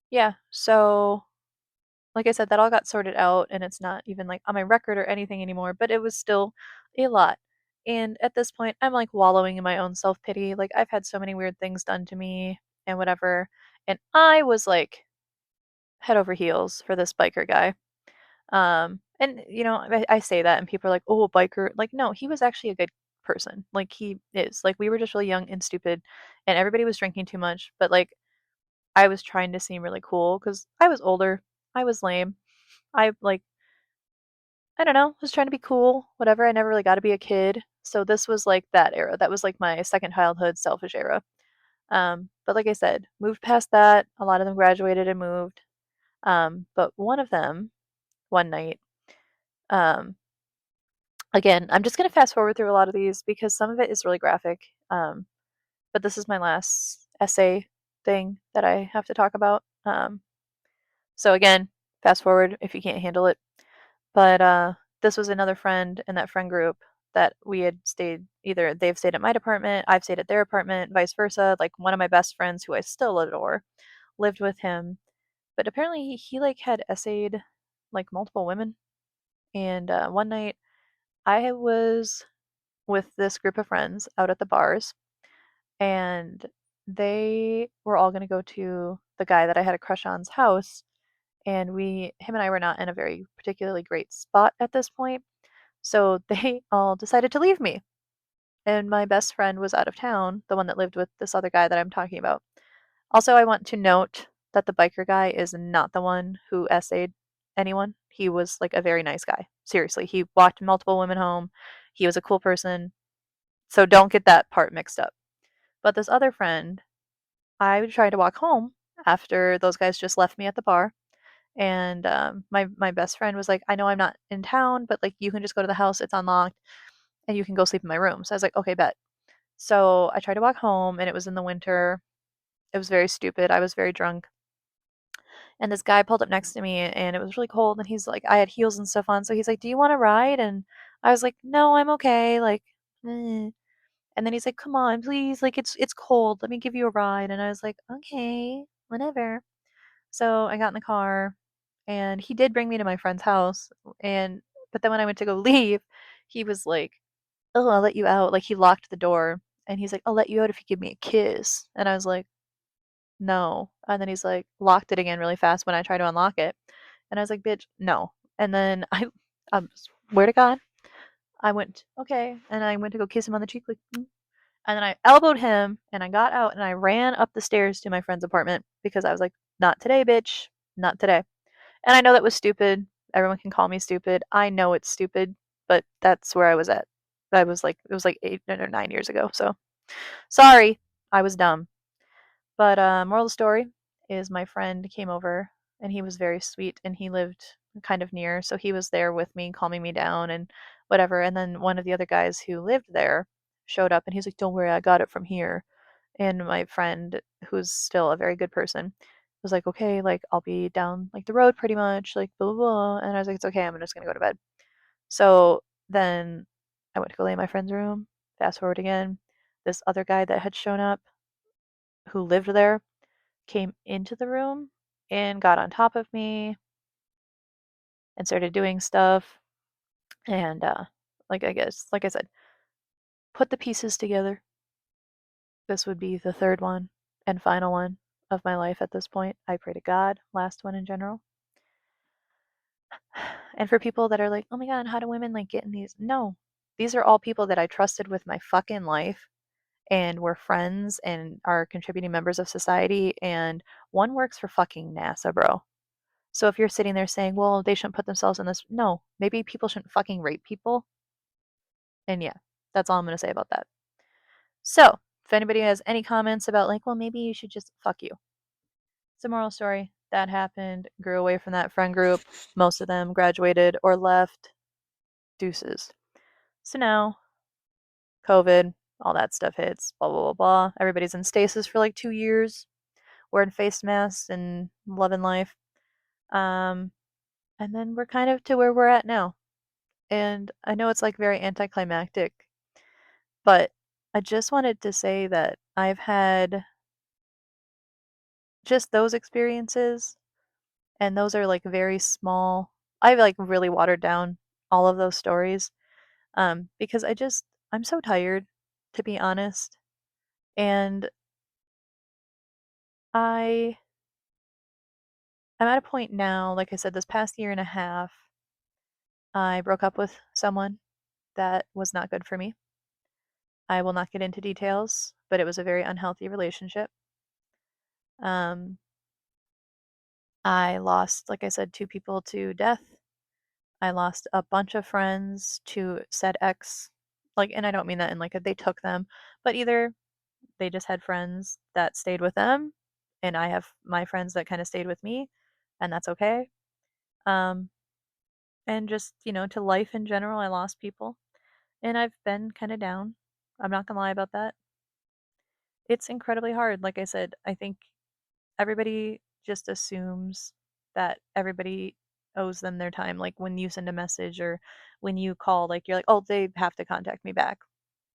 yeah, so like I said, that all got sorted out, and it's not even like on my record or anything anymore, but it was still a lot. And at this point, I'm like wallowing in my own self pity. Like, I've had so many weird things done to me and whatever. And I was like head over heels for this biker guy. And I say that, and people are like, oh, biker. Like, no, he was actually a good person. Like, he is. Like, we were just really young and stupid, and everybody was drinking too much. But like, I was trying to seem really cool because I was older. I was lame. I like I don't know, was trying to be cool, whatever. I never really got to be a kid. So this was like that era. That was like my second childhood selfish era. But like I said, moved past that. A lot of them graduated and moved. But one of them, one night, um, again, I'm just gonna fast forward through a lot of these because some of it is really graphic. But this is my last essay thing that I have to talk about. So again, fast forward if you can't handle it. But this was another friend in that friend group that we had stayed, either they've stayed at my apartment, I've stayed at their apartment, vice versa. Like, one of my best friends, who I still adore, lived with him. But apparently he like had essayed like multiple women. And one night I was with this group of friends out at the bars, and they were all going to go to the guy that I had a crush on's house. And him and I were not in a very particularly great spot at this point. So they all decided to leave me. And my best friend was out of town, the one that lived with this other guy that I'm talking about. Also, I want to note that the biker guy is not the one who essayed anyone. He was like a very nice guy. Seriously, he walked multiple women home. He was a cool person. So don't get that part mixed up. But this other friend, I tried to walk home after those guys just left me at the bar. And my best friend was like, I know I'm not in town, but like, you can just go to the house. It's unlocked, and you can go sleep in my room. So I was like, okay, bet. So I tried to walk home, and it was in the winter. It was very stupid. I was very drunk. And this guy pulled up next to me, and it was really cold. And he's like, I had heels and stuff on. So he's like, do you want to ride? And I was like, no, I'm okay. Like, eh. And then he's like, come on, please. Like, it's cold. Let me give you a ride. And I was like, okay. whatever. So I got in the car and he did bring me to my friend's house, and but then when I went to go leave, he was like, "Oh, I'll let you out." Like he locked the door and he's like, "I'll let you out if you give me a kiss." And I was like, "No." And then he's like, locked it again really fast when I tried to unlock it. And I was like, "Bitch, no." And then swear to God, I went, "Okay." And I went to go kiss him on the cheek, like, "Mm." And then I elbowed him and I got out and I ran up the stairs to my friend's apartment because I was like, "Not today, bitch. Not today." And I know that was stupid. Everyone can call me stupid. I know it's stupid, but that's where I was at. I was like, it was like 8 or 9 years ago. So sorry, I was dumb. But moral of the story is my friend came over and he was very sweet and he lived kind of near. So he was there with me, calming me down and whatever. And then one of the other guys who lived there showed up and he's like, "Don't worry, I got it from here." And my friend, who's still a very good person, was like, "Okay, like I'll be down like the road pretty much, like blah blah blah." And I was like, "It's okay, I'm just gonna go to bed." So then I went to go lay in my friend's room. Fast forward again, this other guy that had shown up who lived there came into the room and got on top of me and started doing stuff. And like I guess, like I said, put the pieces together. This would be the third one and final one of my life at this point. I pray to God, last one in general. And for people that are like, "Oh my God, how do women like get in these?" No, these are all people that I trusted with my fucking life and we're friends and are contributing members of society. And one works for fucking NASA, bro. So if you're sitting there saying, "Well, they shouldn't put themselves in this," no, maybe people shouldn't fucking rape people. And yeah, that's all I'm going to say about that. So if anybody has any comments about, like, well, maybe you should just fuck you. It's a moral story. That happened, grew away from that friend group. Most of them graduated or left. Deuces. So now, COVID, all that stuff hits, blah, blah, blah, blah. Everybody's in stasis for like 2 years, wearing face masks and loving life. Um, and then we're kind of to where we're at now. And I know it's like very anticlimactic, but I just wanted to say that I've had just those experiences, and those are like very small. I've like really watered down all of those stories because I'm so tired, to be honest. And I I'm at a point now, like I said, this past year and a half, I broke up with someone that was not good for me. I will not get into details, but it was a very unhealthy relationship. Um, I lost, like I said, two people to death. I lost a bunch of friends to said ex. Like, and I don't mean that in like a, they took them, but either they just had friends that stayed with them, and I have my friends that kind of stayed with me, and that's okay. Um, and just, to life in general, I lost people, and I've been kind of down. I'm not gonna lie about that. It's incredibly hard. Like I said, I think everybody just assumes that everybody owes them their time. Like when you send a message or when you call, like you're like, "Oh, they have to contact me back."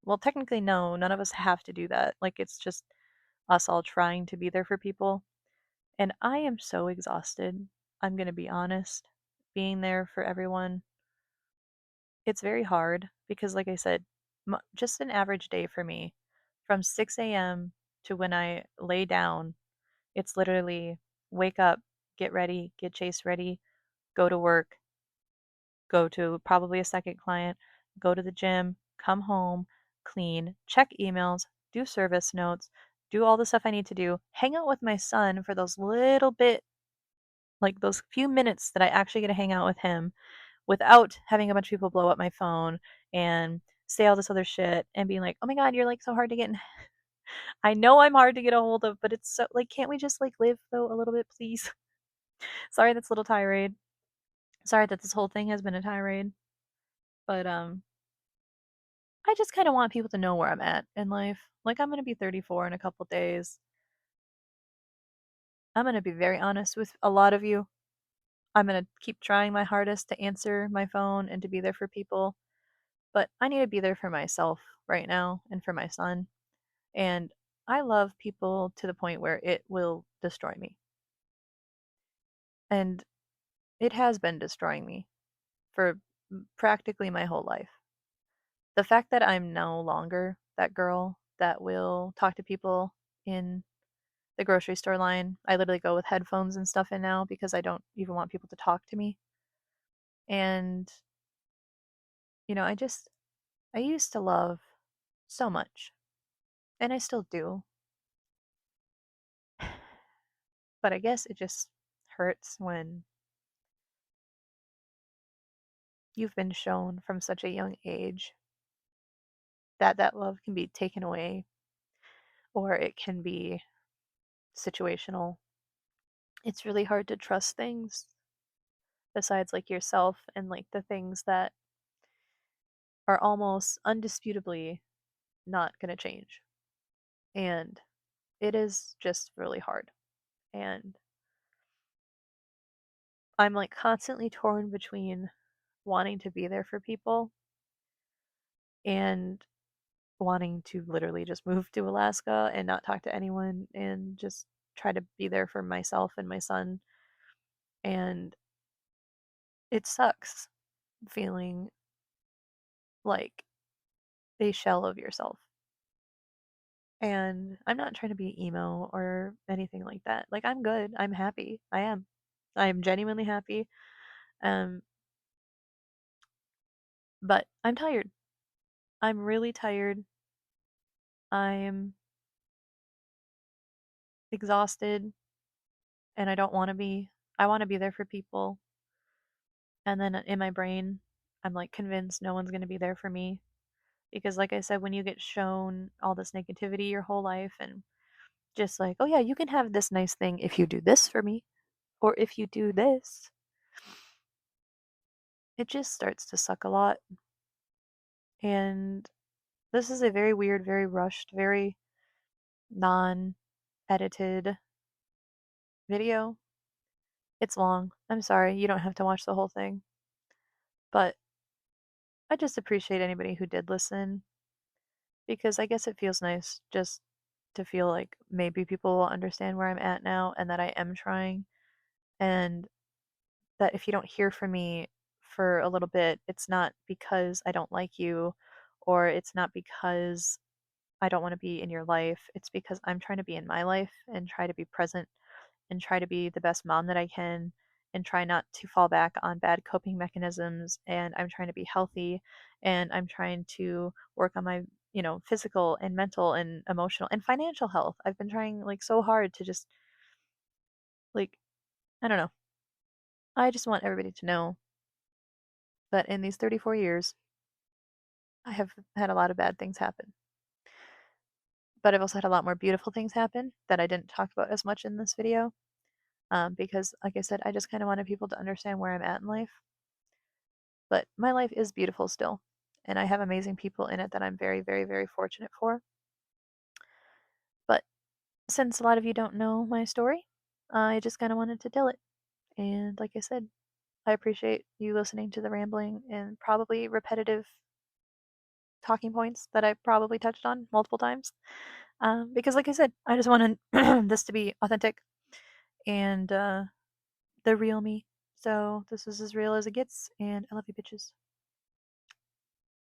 Well, technically, no, none of us have to do that. Like it's just us all trying to be there for people. And I am so exhausted. I'm going to be honest. Being there for everyone, it's very hard because, like I said, just an average day for me from 6 a.m. to when I lay down, it's literally wake up, get ready, get Chase ready, go to work, go to probably a second client, go to the gym, come home, clean, check emails, do service notes, do all the stuff I need to do, hang out with my son for those little bit, like those few minutes that I actually get to hang out with him without having a bunch of people blow up my phone and say all this other shit and being like, "Oh my God, you're like so hard to get in." I know I'm hard to get a hold of, but it's so like, can't we just like live though a little bit, please? Sorry that's a little tirade. Sorry that this whole thing has been a tirade. But I just kind of want people to know where I'm at in life. Like I'm gonna be 34 in a couple days. I'm gonna be very honest with a lot of you. I'm gonna keep trying my hardest to answer my phone and to be there for people. But I need to be there for myself right now and for my son. And I love people to the point where it will destroy me. And it has been destroying me for practically my whole life. The fact that I'm no longer that girl that will talk to people in the grocery store line. I literally go with headphones and stuff in now because I don't even want people to talk to me. And, I used to love so much, and I still do. But I guess it just hurts when you've been shown from such a young age that that love can be taken away or it can be situational. It's really hard to trust things besides like yourself and like the things that are almost undisputably not going to change. And it is just really hard. And I'm like constantly torn between wanting to be there for people and wanting to literally just move to Alaska and not talk to anyone and just try to be there for myself and my son. And it sucks feeling like a shell of yourself. And I'm not trying to be emo or anything like that. Like, I'm good. I'm happy. I am. I am genuinely happy. Um, but I'm tired. I'm really tired. I'm exhausted and I don't want to be. I want to be there for people. And then in my brain, I'm like convinced no one's going to be there for me. Because, like I said, when you get shown all this negativity your whole life and just like, oh, yeah, you can have this nice thing if you do this for me, or if you do this, it just starts to suck a lot. And this is a very weird, very rushed, very non edited video. It's long. I'm sorry, you don't have to watch the whole thing. But I just appreciate anybody who did listen because I guess it feels nice just to feel like maybe people will understand where I'm at now and that I am trying. And that if you don't hear from me for a little bit, it's not because I don't like you or it's not because I don't want to be in your life. It's because I'm trying to be in my life and try to be present and try to be the best mom that I can and try not to fall back on bad coping mechanisms. And I'm trying to be healthy and I'm trying to work on my, physical and mental and emotional and financial health. I've been trying like so hard to just like, I don't know. I just want everybody to know that in these 34 years, I have had a lot of bad things happen. But I've also had a lot more beautiful things happen that I didn't talk about as much in this video. Because, like I said, I just kind of wanted people to understand where I'm at in life. But my life is beautiful still, and I have amazing people in it that I'm very, very, very fortunate for. But since a lot of you don't know my story, I just kind of wanted to tell it. And like I said, I appreciate you listening to the rambling and probably repetitive talking points that I probably touched on multiple times. Because, like I said, I just wanted this to be authentic and the real me. So this is as real as it gets, and I love you, bitches.